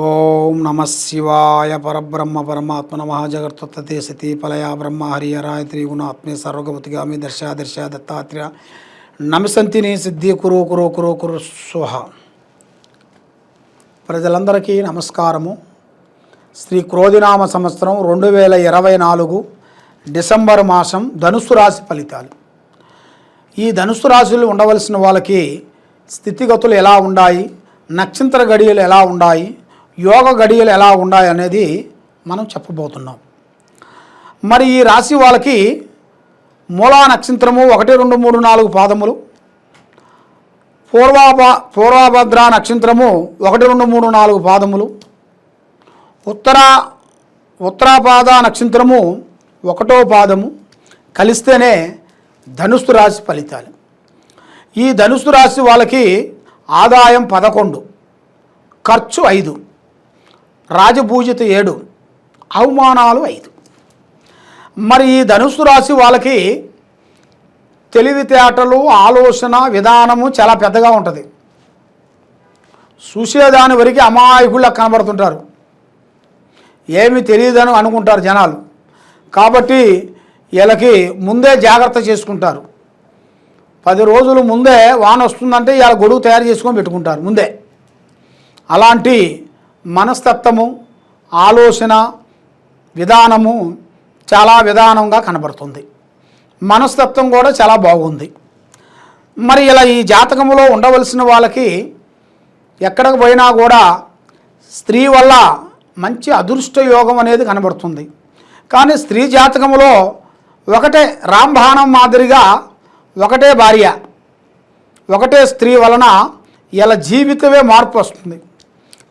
ఓం నమ శివాయ పరబ్రహ్మ పరమాత్మ నమః జగత్తుత్పత్తి స్థితి ఫలయ బ్రహ్మ హరిహరాయ త్రిగుణాత్మే సర్వగతిగామి దర్శ దత్తాత్రేయ నమసంతిని సిద్ధి కురు కురు కురు కురు స్వహ. ప్రజలందరికీ నమస్కారము. శ్రీ క్రోధినామ సంవత్సరం 2024 డిసెంబర్ మాసం ధనుస్సు రాశి ఫలితాలు. ఈ ధనుస్సు రాశులు ఉండవలసిన వాళ్ళకి స్థితిగతులు ఎలా ఉన్నాయి, నక్షత్ర గడియలు ఎలా ఉన్నాయి, యోగ గడియలు ఎలా ఉన్నాయి అనేది మనం చెప్పబోతున్నాం. మరి ఈ రాశి వాళ్ళకి మూలా నక్షత్రము 1, 2, 3, 4 పాదములు, పూర్వభద్ర నక్షత్రము 1, 2, 3, 4 పాదములు, ఉత్తరాపాద నక్షత్రము 1వ పాదము కలిస్తేనే ధనుస్సు రాశి ఫలితాలు. ఈ ధనుస్సు రాశి వాళ్ళకి ఆదాయం 11, ఖర్చు 5, రాజపూజిత 7, అవమానాలు 5. మరి ఈ ధనుస్సు రాశి వాళ్ళకి తెలివితేటలు, ఆలోచన విధానము చాలా పెద్దగా ఉంటుంది. చూసేదాని వరకు అమాయకుల్లా కనబడుతుంటారు, ఏమీ తెలియదని అనుకుంటారు జనాలు. కాబట్టి వీళ్ళకి ముందే జాగ్రత్త చేసుకుంటారు. 10 రోజులు ముందే వాన వస్తుందంటే వీళ్ళ గొడుగు తయారు చేసుకొని పెట్టుకుంటారు ముందే. అలాంటి మనస్తత్వము, ఆలోచన విధానము చాలా విధానంగా కనబడుతుంది. మనస్తత్వం కూడా చాలా బాగుంది. మరి ఇలా ఈ జాతకంలో ఉండవలసిన వాళ్ళకి ఎక్కడికి పోయినా కూడా స్త్రీ వల్ల మంచి అదృష్ట యోగం అనేది కనబడుతుంది. కానీ స్త్రీ జాతకంలో ఒకటే రాంబాణం మాదిరిగా ఒకటే భార్య, ఒకటే స్త్రీ వలన ఇలా జీవితమే మార్పు వస్తుంది.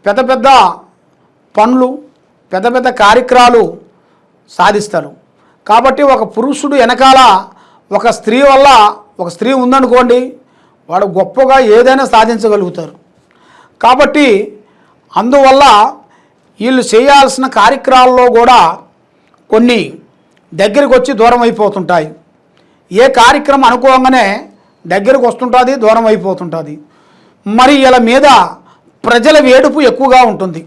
పెద్ద పెద్ద పనులు, పెద్ద పెద్ద కార్యక్రమాలు సాధిస్తారు. కాబట్టి ఒక పురుషుడు వెనకాల ఒక స్త్రీ వల్ల, ఒక స్త్రీ ఉందనుకోండి, వాడు గొప్పగా ఏదైనా సాధించగలుగుతారు. కాబట్టి అందువల్ల వీళ్ళు చేయాల్సిన కార్యక్రమాల్లో కూడా కొన్ని దగ్గరికి వచ్చి దూరం అయిపోతుంటాయి. ఏ కార్యక్రమం అనుకోగానే దగ్గరకు వస్తుంటుంది, దూరం అయిపోతుంటుంది. మరి వీళ్ళ మీద ప్రజల వేడుపు ఎక్కువగా ఉంటుంది.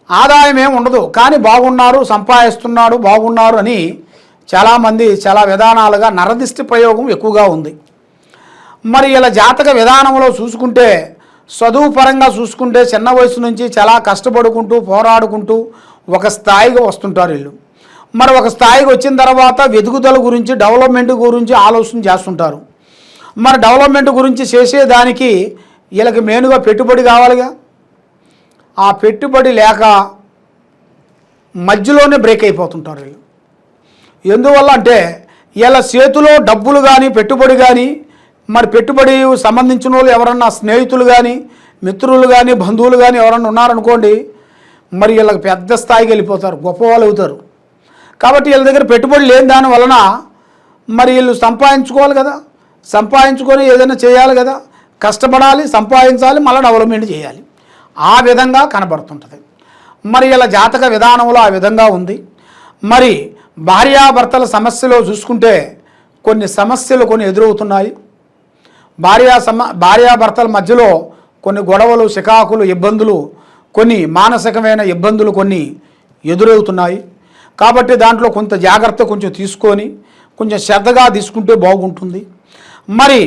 ఆదాయం ఏమి ఉండదు, కానీ బాగున్నారు, సంపాదిస్తున్నాడు, బాగున్నారు అని చాలామంది చాలా విధానాలుగా నరదిష్టి ప్రయోగం ఎక్కువగా ఉంది. మరి ఇలా జాతక విధానంలో చూసుకుంటే, చదువు పరంగా చూసుకుంటే చిన్న వయసు నుంచి చాలా కష్టపడుకుంటూ పోరాడుకుంటూ ఒక స్థాయిగా వస్తుంటారు వీళ్ళు. మరి ఒక స్థాయికి వచ్చిన తర్వాత వెతుకుదల గురించి, డెవలప్మెంట్ గురించి ఆలోచన చేస్తుంటారు. మరి డెవలప్మెంట్ గురించి చేసేదానికి వీళ్ళకి మెయిన్గా పెట్టుబడి కావాలిగా. ఆ పెట్టుబడి లేక మధ్యలోనే బ్రేక్ అయిపోతుంటారు వీళ్ళు. ఎందువల్ల అంటే వీళ్ళ చేతిలో డబ్బులు కానీ, పెట్టుబడి కానీ, మరి పెట్టుబడి సంబంధించిన వాళ్ళు ఎవరన్నా స్నేహితులు కానీ, మిత్రులు కానీ, బంధువులు కానీ ఎవరన్నా ఉన్నారనుకోండి, మరి వీళ్ళకి పెద్ద స్థాయికి వెళ్ళిపోతారు, గొప్పవాళ్ళు అవుతారు. కాబట్టి వీళ్ళ దగ్గర పెట్టుబడి లేని దాని వలన మరి వీళ్ళు సంపాదించుకోవాలి కదా, సంపాదించుకొని ఏదైనా చేయాలి కదా, కష్టపడాలి, సంపాదించాలి, మళ్ళీ డెవలప్మెంట్ చేయాలి. ఆ విధంగా కనబడుతుంటుంది. మరి ఇలా జాతక విధానంలో ఆ విధంగా ఉంది. మరి భార్యాభర్తల సమస్యలో చూసుకుంటే కొన్ని సమస్యలు కొన్ని ఎదురవుతున్నాయి. భార్యాభర్తల మధ్యలో కొన్ని గొడవలు, చికాకులు, ఇబ్బందులు, కొన్ని మానసికమైన ఇబ్బందులు కొన్ని ఎదురవుతున్నాయి. కాబట్టి దాంట్లో కొంత జాగ్రత్త కొంచెం తీసుకొని కొంచెం శ్రద్ధగా తీసుకుంటే బాగుంటుంది. మరి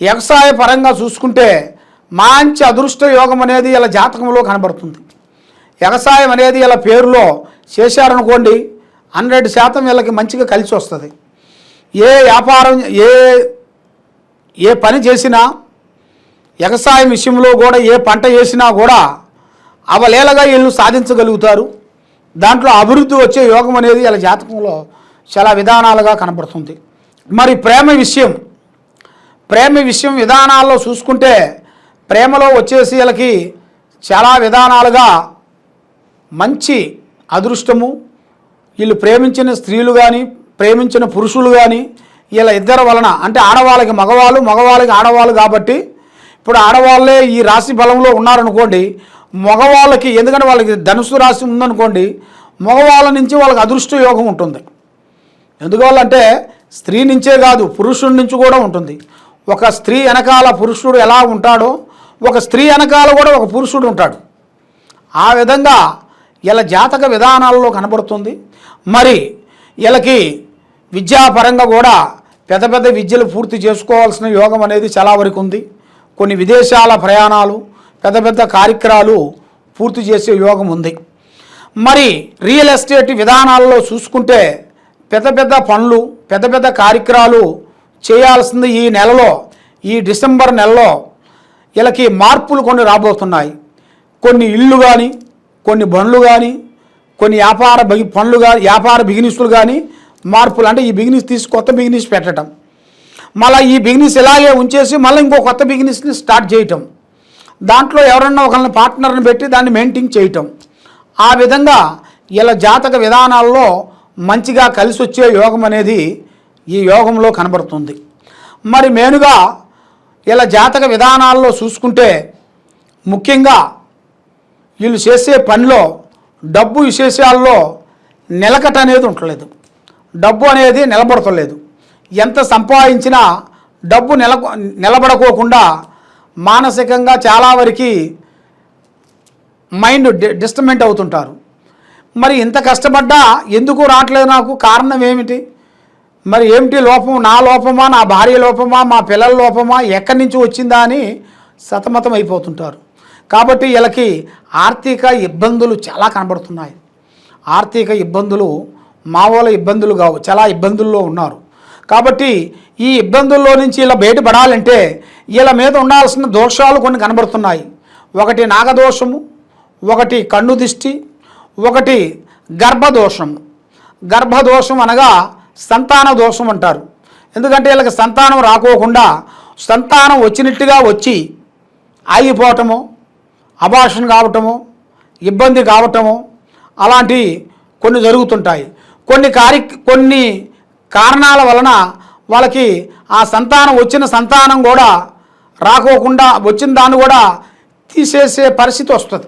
వ్యవసాయ పరంగా చూసుకుంటే మంచి అదృష్ట యోగం అనేది ఇలా జాతకంలో కనబడుతుంది. వ్యవసాయం అనేది ఇలా పేరులో చేశారనుకోండి, 100% వీళ్ళకి మంచిగా కలిసి వస్తుంది. ఏ వ్యాపారం, ఏ పని చేసినా, వ్యవసాయం విషయంలో కూడా ఏ పంట వేసినా కూడా అవలేలగా వీళ్ళు సాధించగలుగుతారు. దాంట్లో అభివృద్ధి వచ్చే యోగం అనేది ఇలా జాతకంలో చాలా విధానాలుగా కనబడుతుంది. మరి ప్రేమ విషయం విధానాల్లో చూసుకుంటే ప్రేమలో వచ్చేసి వీళ్ళకి చాలా విధానాలుగా మంచి అదృష్టము. వీళ్ళు ప్రేమించిన స్త్రీలు కానీ, ప్రేమించిన పురుషులు కానీ వీళ్ళ ఇద్దరి వలన, అంటే ఆడవాళ్ళకి మగవాళ్ళు, మగవాళ్ళకి ఆడవాళ్ళు. కాబట్టి ఇప్పుడు ఆడవాళ్ళే ఈ రాశి బలంలో ఉన్నారనుకోండి, మగవాళ్ళకి, ఎందుకంటే వాళ్ళకి ధనుసు రాశి ఉందనుకోండి, మగవాళ్ళ నుంచి వాళ్ళకి అదృష్ట యోగం ఉంటుంది. ఎందువల్లంటే స్త్రీ నుంచే కాదు, పురుషుడి నుంచి కూడా ఉంటుంది. ఒక స్త్రీ వెనకాల పురుషుడు ఎలా ఉంటాడో, ఒక స్త్రీ వెనకాల కూడా ఒక పురుషుడు ఉంటాడు. ఆ విధంగా ఇలా జాతక విధానాల్లో కనబడుతుంది. మరి వీళ్ళకి విద్యాపరంగా కూడా పెద్ద పెద్ద విద్యలు పూర్తి చేసుకోవాల్సిన యోగం అనేది చాలా వరకు ఉంది. కొన్ని విదేశాల ప్రయాణాలు, పెద్ద పెద్ద కార్యక్రమాలు పూర్తి చేసే యోగం ఉంది. మరి రియల్ ఎస్టేట్ విధానాల్లో చూసుకుంటే పెద్ద పెద్ద పనులు, పెద్ద పెద్ద కార్యక్రమాలు చేయాల్సింది ఈ నెలలో, ఈ డిసెంబర్ నెలలో వీళ్ళకి మార్పులు కొన్ని రాబోతున్నాయి. కొన్ని ఇళ్ళు కానీ, కొన్ని బండ్లు కానీ, కొన్ని పనులు కానీ, వ్యాపార బిజినెస్లు కానీ మార్పులు. అంటే ఈ బిజినెస్ తీసి కొత్త బిజినెస్ పెట్టడం, మళ్ళీ ఈ బిజినెస్ ఇలాగే ఉంచేసి మళ్ళీ ఇంకో కొత్త బిజినెస్ని స్టార్ట్ చేయటం, దాంట్లో ఎవరన్నా ఒకరిని పార్ట్నర్ని పెట్టి దాన్ని మెయింటైన్ చేయటం. ఆ విధంగా ఇలా జాతక విధానాల్లో మంచిగా కలిసి వచ్చే యోగం అనేది ఈ యోగంలో కనబడుతుంది. మరి మెయిన్గా ఇలా జాతక విధానాల్లో చూసుకుంటే ముఖ్యంగా వీళ్ళు చేసే పనిలో డబ్బు విశేషాల్లో నిలకట అనేది ఉండలేదు. డబ్బు అనేది నిలబడతలేదు. ఎంత సంపాదించినా డబ్బు నిలబడకోకుండా మానసికంగా చాలా వరకు మైండ్ డిస్టర్బెంట్ అవుతుంటారు. మరి ఇంత కష్టపడ్డా ఎందుకు రావట్లేదు, నాకు కారణం ఏమిటి, మరి ఏమిటి లోపం, నా లోపమా, నా భార్య లోపమా, మా పిల్లల లోపమా, ఎక్కడి నుంచి వచ్చిందా అని సతమతం అయిపోతుంటారు. కాబట్టి వీళ్ళకి ఆర్థిక ఇబ్బందులు చాలా కనబడుతున్నాయి. ఆర్థిక ఇబ్బందులు మామూలు ఇబ్బందులు కావు, చాలా ఇబ్బందుల్లో ఉన్నారు. కాబట్టి ఈ ఇబ్బందుల్లో నుంచి ఇలా బయటపడాలంటే వీళ్ళ మీద ఉండాల్సిన దోషాలు కొన్ని కనబడుతున్నాయి. ఒకటి నాగదోషము, ఒకటి కన్ను దిష్టి, ఒకటి గర్భదోషం. గర్భదోషం అనగా సంతాన దోషం అంటారు. ఎందుకంటే వీళ్ళకి సంతానం రాకోకుండా సంతానం వచ్చినట్టుగా వచ్చి ఆగిపోవటము, అబార్షన్ కావటము, ఇబ్బంది కావటము, అలాంటి కొన్ని జరుగుతుంటాయి. కొన్ని కారణాల వలన వాళ్ళకి ఆ సంతానం వచ్చిన సంతానం కూడా రాకోకుండా వచ్చిన దాన్ని కూడా తీసేసే పరిస్థితి వస్తుంది.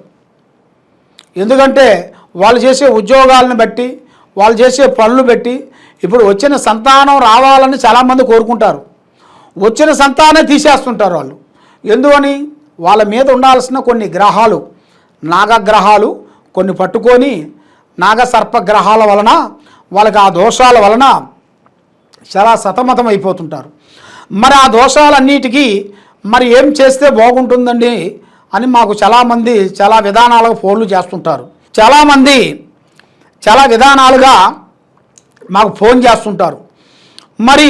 ఎందుకంటే వాళ్ళు చేసే ఉద్యోగాలను బట్టి, వాళ్ళు చేసే పనులు బట్టి ఇప్పుడు వచ్చిన సంతానం రావాలని చాలామంది కోరుకుంటారు. వచ్చిన సంతానం తీసేస్తుంటారు వాళ్ళు. ఎందుకని వాళ్ళ మీద ఉండాల్సిన కొన్ని గ్రహాలు, నాగగ్రహాలు కొన్ని పట్టుకొని నాగసర్ప గ్రహాల వలన వాళ్ళకి ఆ దోషాల వలన చాలా సతమతం అయిపోతుంటారు. మరి ఆ దోషాలన్నిటికీ మరి ఏం చేస్తే బాగుంటుందండి అని మాకు చాలామంది చాలా విధానాలుగా ఫోన్లు చేస్తుంటారు. చాలామంది చాలా విధానాలుగా మాకు ఫోన్ చేస్తుంటారు. మరి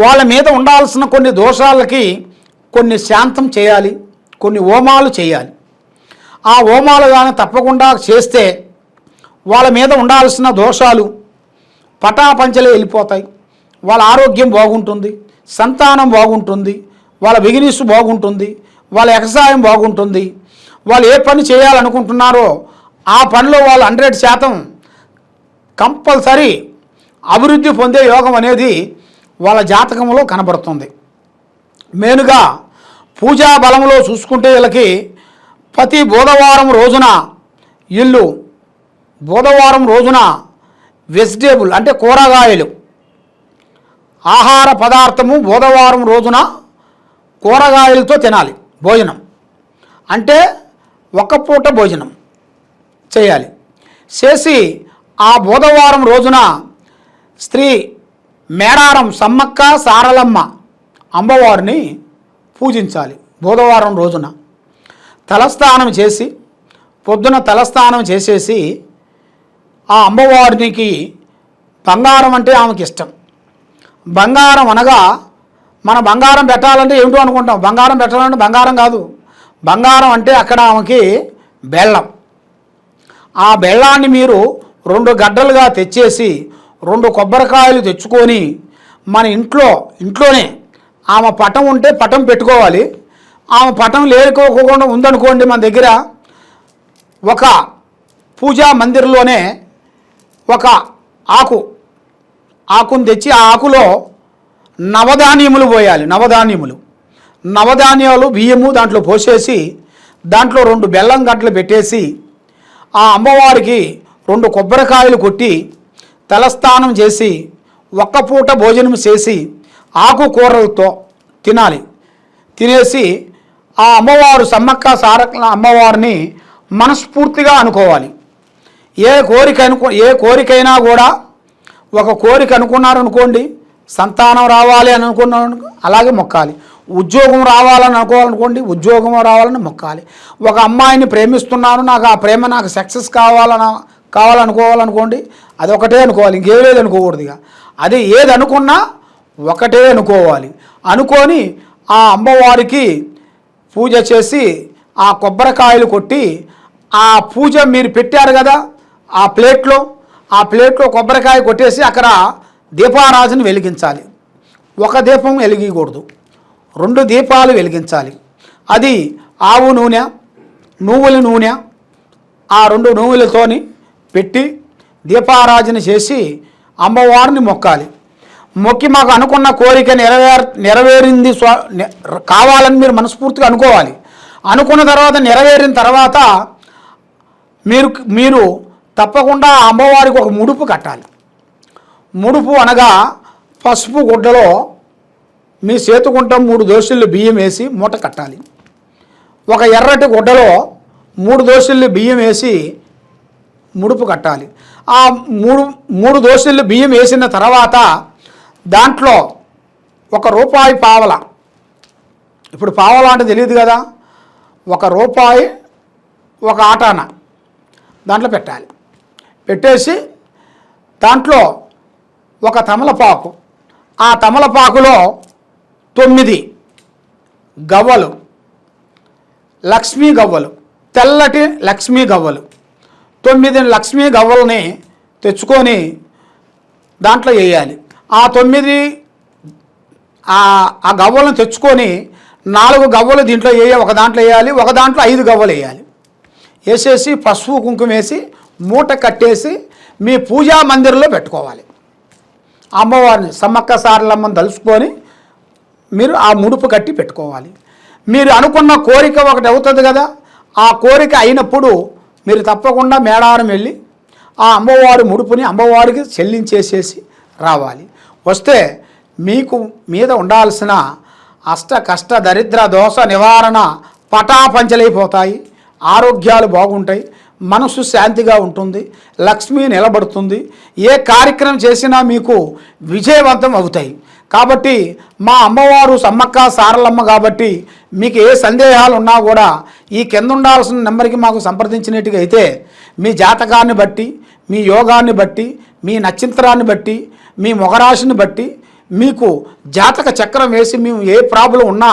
వాళ్ళ మీద ఉండాల్సిన కొన్ని దోషాలకి కొన్ని శాంతం చేయాలి, కొన్ని హోమాలు చేయాలి. ఆ హోమాలు కానీ తప్పకుండా చేస్తే వాళ్ళ మీద ఉండాల్సిన దోషాలు పటాపంచలే వెళ్ళిపోతాయి. వాళ్ళ ఆరోగ్యం బాగుంటుంది, సంతానం బాగుంటుంది, వాళ్ళ బిజినెస్ బాగుంటుంది, వాళ్ళ వ్యవసాయం బాగుంటుంది. వాళ్ళు ఏ పని చేయాలనుకుంటున్నారో ఆ పనిలో వాళ్ళు 100% కంపల్సరీ అభివృద్ధి పొందే యోగం అనేది వాళ్ళ జాతకంలో కనబడుతుంది. మెయిన్గా పూజా బలంలో చూసుకుంటే వీళ్ళకి ప్రతి బుధవారం రోజున వెజిటేబుల్ అంటే కూరగాయలు ఆహార పదార్థము బుధవారం రోజున కూరగాయలతో తినాలి. భోజనం అంటే ఒక పూట భోజనం చేయాలి. చేసి ఆ బుధవారం రోజున స్త్రీ మేడారం సమ్మక్క సారలమ్మ అమ్మవారిని పూజించాలి. బుధవారం రోజున తలస్నానం చేసి పొద్దున తలస్నానం చేసేసి ఆ అమ్మవారికి బంగారం అంటే ఆమెకి ఇష్టం. బంగారం అనగా మన బంగారం పెట్టాలంటే ఏమిటో అనుకుంటాం. బంగారం పెట్టాలంటే బంగారం కాదు. బంగారం అంటే అక్కడ ఆమెకి బెల్లం. ఆ బెల్లాన్ని మీరు 2 గడ్డలుగా తెచ్చేసి 2 కొబ్బరికాయలు తెచ్చుకొని మన ఇంట్లోనే ఆమె పటం ఉంటే పటం పెట్టుకోవాలి. ఆమె పటం లేకపోకుండా ఉందనుకోండి, మన దగ్గర ఒక పూజా మందిర్లోనే ఒక ఆకును తెచ్చి ఆ ఆకులో నవధాన్యములు పోయాలి. నవధాన్యాలు బియ్యము దాంట్లో పోసేసి దాంట్లో 2 బెల్లం గడ్డలు పెట్టేసి ఆ అమ్మవారికి 2 కొబ్బరికాయలు కొట్టి తలస్నానం చేసి ఒక్క పూట భోజనం చేసి ఆకుకూరలతో తినాలి. తినేసి ఆ అమ్మవారు సమ్మక్క సారక్క అమ్మవారిని మనస్ఫూర్తిగా అనుకోవాలి. ఏ కోరికైనా కూడా ఒక కోరిక అనుకున్నారనుకోండి, సంతానం రావాలి అని అనుకున్నాను అలాగే మొక్కాలి. ఉద్యోగం రావాలని అనుకోవాలనుకోండి, ఉద్యోగం రావాలని మొక్కాలి. ఒక అమ్మాయిని ప్రేమిస్తున్నాను, నాకు ఆ ప్రేమ నాకు సక్సెస్ కావాలనుకోవాలనుకోండి, అదొకటే అనుకోవాలి, ఇంకేం లేదు అనుకోకూడదు. ఇక అది ఏది అనుకున్నా ఒకటే అనుకోవాలి. అనుకొని ఆ అమ్మవారికి పూజ చేసి ఆ కొబ్బరికాయలు కొట్టి ఆ పూజ మీరు పెట్టారు కదా ఆ ప్లేట్లో కొబ్బరికాయ కొట్టేసి అక్కడ దీపారాజన వెలిగించాలి. ఒక దీపం వెలిగకూడదు, 2 దీపాలు వెలిగించాలి. అది ఆవు నూనె, నువ్వుల నూనె, ఆ 2 నువ్వులతోని పెట్టి దీపారాజన చేసి అమ్మవారిని మొక్కాలి. మొక్కి మాకు అనుకున్న కోరిక నెరవేరింది కావాలని మీరు మనస్ఫూర్తిగా అనుకోవాలి. అనుకున్న తర్వాత నెరవేరిన తర్వాత మీరు తప్పకుండా అమ్మవారికి ఒక ముడుపు కట్టాలి. ముడుపు అనగా పసుపు గుడ్డలో మీ చేతుకుంటం 3 దోశలు బియ్యం వేసి మూట కట్టాలి. ఒక ఎర్రటి గుడ్డలో 3 దోశలు బియ్యం వేసి ముడుపు కట్టాలి. ఆ 3 దోశలు బియ్యం వేసిన తర్వాత దాంట్లో ₹1 పావల, ఇప్పుడు పావల అంటే తెలియదు కదా, ₹1 ఒక ఆటాన దాంట్లో పెట్టాలి. పెట్టేసి దాంట్లో ఒక తమలపాకు, ఆ తమలపాకులో 9 గవ్వలు, లక్ష్మీ గవ్వలు, తెల్లటి లక్ష్మీ గవ్వలు, 9 లక్ష్మీ గవ్వలని తెచ్చుకొని దాంట్లో వేయాలి. ఆ 9 ఆ గవ్వలను తెచ్చుకొని 4 గవ్వలు దీంట్లో ఒక దాంట్లో వేయాలి, ఒక దాంట్లో 5 గవ్వలు వేయాలి. వేసేసి పసుపు కుంకుమ వేసి మూట కట్టేసి మీ పూజా మందిరంలో పెట్టుకోవాలి. అమ్మవారిని సమ్మక్క సారలమ్మని తలుచుకొని మీరు ఆ ముడుపు కట్టి పెట్టుకోవాలి. మీరు అనుకున్న కోరిక ఒకటి అవుతుంది కదా, ఆ కోరిక అయినప్పుడు మీరు తప్పకుండా మేడారం వెళ్ళి ఆ అమ్మవారి ముడుపుని అమ్మవారికి చెల్లించేసేసి రావాలి. వస్తే మీకు మీద ఉండాల్సిన అష్ట కష్ట దరిద్ర దోష నివారణ పటాపంచలైపోతాయి. ఆరోగ్యాలు బాగుంటాయి, మనసు శాంతిగా ఉంటుంది, లక్ష్మి నిలబడుతుంది, ఏ కార్యక్రమం చేసినా మీకు విజయవంతం అవుతాయి. కాబట్టి మా అమ్మవారు సమ్మక్క సారలమ్మ కాబట్టి మీకు ఏ సందేహాలు ఉన్నా కూడా ఈ కింద ఉండాల్సిన నెంబర్కి మాకు సంప్రదించినట్టుగా అయితే మీ జాతకాన్ని బట్టి, మీ యోగాన్ని బట్టి, మీ నక్షత్రాన్ని బట్టి, మీ మొగరాశిని బట్టి మీకు జాతక చక్రం వేసి మేము ఏ ప్రాబ్లం ఉన్నా,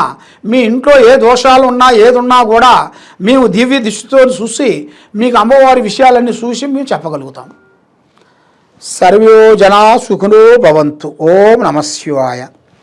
మీ ఇంట్లో ఏ దోషాలు ఉన్నా ఏదున్నా కూడా మేము దివ్య దృష్టితో చూసి మీకు అమ్మవారి విషయాలన్నీ చూసి మేము చెప్పగలుగుతాం. సర్వే జనా సుఖినో భవంతు. ఓం నమః శివాయ.